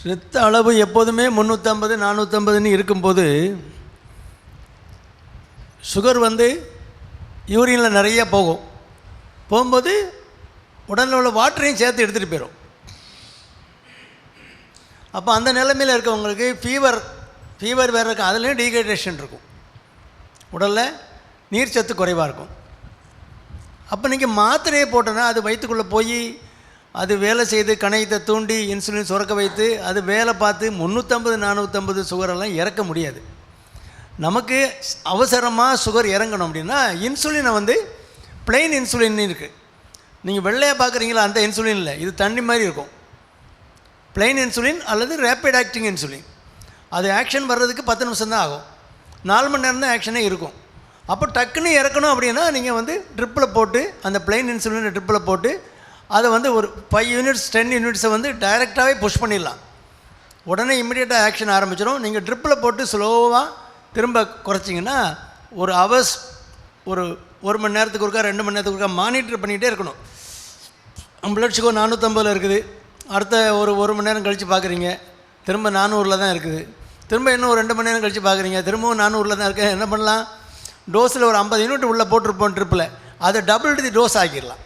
இரத்த அளவு எப்போதுமே 350 450ன்னு இருக்கும்போது சுகர் யூரினில் நிறைய போகும்போது உடலில் உள்ள வாட்டரையும் சேர்த்து எடுத்துகிட்டு போயிடும். அப்போ அந்த நிலைமையில் இருக்கவங்களுக்கு ஃபீவர் வேறு இருக்கும், அதுலேயும் டீஹைட்ரேஷன் இருக்கும், உடலில் நீர் சத்து குறைவாக இருக்கும். அப்போ நீங்கள் மாத்திரையை போட்டோன்னா அது வயிற்றுக்குள்ளே போய் அது வேலை செய்து கணையத்தை தூண்டி இன்சுலின் சுரக்க வைத்து அது வேலை பார்த்து 350 450 சுகரெல்லாம் இறக்க முடியாது. நமக்கு அவசரமாக சுகர் இறங்கணும் அப்படின்னா இன்சுலினை பிளெயின் இன்சுலின் இருக்குது. நீங்கள் வெள்ளையாக பார்க்குறீங்களா, அந்த இன்சுலின் இல்லை, இது தண்ணி மாதிரி இருக்கும். பிளெயின் இன்சுலின் அல்லது ரேப்பிட் ஆக்டிங் இன்சுலின். அது ஆக்ஷன் வர்றதுக்கு 10 நிமிஷம் தான் ஆகும், 4 மணி நேரம் தான் ஆக்ஷனே இருக்கும். அப்போ டக்குன்னு இறக்கணும் அப்படின்னா நீங்கள் ட்ரிப்பில் போட்டு அந்த பிளெயின் இன்சுலினை ட்ரிப்பில் போட்டு அதை ஒரு 5 யூனிட்ஸ் 10 யூனிட்ஸை டைரெக்டாகவே புஷ் பண்ணிடலாம். உடனே இம்மிடியேட்டாக ஆக்ஷன் ஆரம்பிச்சிடும். நீங்கள் ட்ரிப்பில் போட்டு ஸ்லோவாக திரும்ப குறைச்சிங்கன்னா ஒரு ஹவர்ஸ் ஒரு மணி நேரத்துக்கு ஒருக்கா 2 மணி நேரத்துக்கு ஒருக்கா மானிட்டர் பண்ணிகிட்டே இருக்கணும். பிளட் சுகர் 450 இருக்குது, அடுத்த ஒரு மணி நேரம் கழித்து பார்க்குறீங்க திரும்ப 400 தான் இருக்குது, திரும்ப இன்னும் ஒரு 2 மணி நேரம் கழித்து பார்க்குறீங்க திரும்பவும் 400 தான் இருக்குது. என்ன பண்ணலாம், டோஸில் ஒரு 50 யூனிட் உள்ளே போட்டிருப்போம் ட்ரிப்பில், அதை டபுள் தி டோஸ் ஆக்கிடலாம்.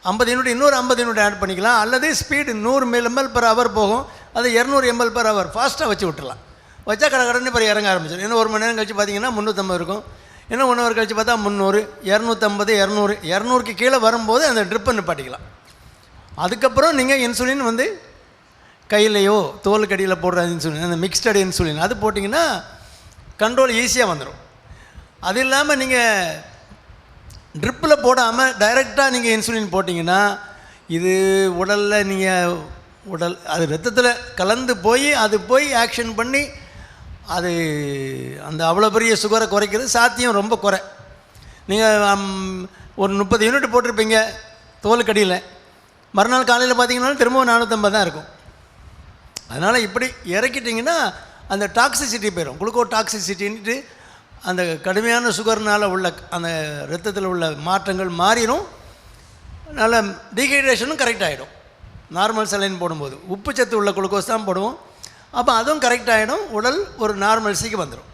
50 யூனிட் இன்னொரு 50 யூனிட் ஆட் பண்ணிக்கலாம். அல்லது ஸ்பீடு 100 ml/h போகும், அதை 200 ml/h ஃபாஸ்ட்டாக வச்சு விட்டுலாம். வச்சா கடற்கடனே இப்போ இறங்க ஆரம்பிச்சிடும். இன்னும் 1 மணி நேரம் கழிச்சு பார்த்தீங்கன்னா 350 இருக்கும், இன்னும் 1 ஹவர் கழிச்சு பார்த்தா 300 250 200க்கு கீழே வரும்போது அந்த ட்ரிப்பை நிப்பாட்டிக்கலாம். அதுக்கப்புறம் நீங்கள் இன்சுலின் கையிலையோ தோல் கடியில் போடுற இன்சுலின், அந்த மிக்ஸ்டட் இன்சுலின் அது போட்டிங்கன்னா கண்ட்ரோல் ஈஸியாக வந்துடும். அது இல்லாமல் நீங்கள் ட்ரிப்பில் போடாமல் டைரெக்டாக நீங்கள் இன்சுலின் போட்டிங்கன்னா இது உடலில் அது ரத்தத்தில் கலந்து அது போய் ஆக்ஷன் பண்ணி அது அந்த அவ்வளோ பெரிய சுகரை குறைக்கிறது சாத்தியம் ரொம்ப குறை. நீங்கள் ஒரு 30 யூனிட் போட்டிருப்பீங்க தோலுக்கடியில், மறுநாள் காலையில் பார்த்தீங்கன்னா திரும்பவும் 450 தான் இருக்கும். அதனால் இப்படி இறக்கிட்டிங்கன்னா அந்த டாக்ஸிசிட்டி போயிடும், குளுக்கோ டாக்ஸிசிட்டின்ட்டு அந்த கடுமையான சுகர்னால் உள்ள அந்த ரத்தத்தில் உள்ள மாற்றங்கள் மாறிடும். அதனால் டீஹைட்ரேஷனும் கரெக்ட் ஆகிடும். நார்மல் சலைன் போடும்போது உப்பு சத்து உள்ள குளுக்கோஸ் தான் போடுவோம், அப்போ அதுவும் கரெக்ட் ஆகிடும், உடல் ஒரு நார்மல்சிக்கு வந்துடும்.